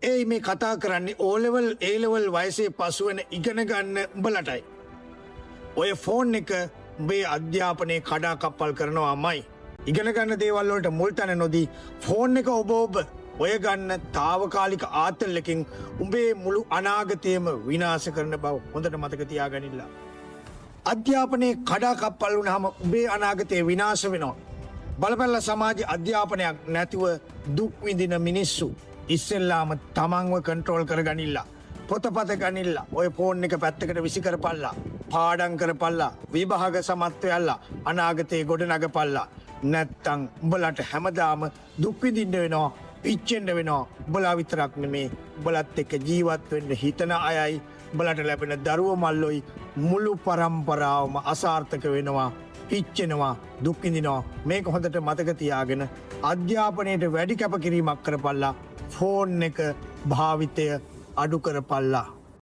ඒ මේ කතා කරන්නේ O level A level වයසේ පසු වෙන ඉගෙන ගන්න උඹලටයි. ඔය ෆෝන් එක උඹේ අධ්‍යාපනයේ කඩාකප්පල් කරනවාමයි. ඉගෙන ගන්න දේවල් වලට මුල් තැන නොදී ෆෝන් එක ඔබ ඔය ගන්න తాවකාලික ආතල්ලකින් උඹේ මුළු අනාගතයම විනාශ කරන බව හොඳට මතක තියාගනින්න. අධ්‍යාපනයේ කඩාකප්පල් වුණාම උඹේ අනාගතය විනාශ වෙනවා. බලපල්ල සමාජ අධ්‍යාපනයක් නැතිව දුක් විඳින මිනිස්සු ඉස්සෙල්ලාම තමන්ව කන්ට්‍රෝල් කරගනින්න. පොතපත ගනින්න. ඔය ෆෝන් එක පැත්තකට විසි කරපල්ලා. පාඩම් කරපල්ලා. විභාග සමත් වෙලා අනාගතේ ගොඩනගපල්ලා. නැත්තම් උඹලට හැමදාම දුක් විඳින්න වෙනවා. පිච්චෙන්න වෙනවා. උඹලා විතරක් නෙමේ උඹලත් එක්ක ජීවත් වෙන්න හිතන අයයි උඹලට ලැබෙන දරුවෝ මල්ලොයි මුළු පරම්පරාවම අසාර්ථක වෙනවා. පිච්චෙනවා. දුක් විඳිනවා. මේක හොඳට මතක තියාගෙන අධ්‍යාපනයට වැඩි කැපකිරීමක් කරපල්ලා. ෆෝන් එක භාවිතය අඩු කරපල්ලා.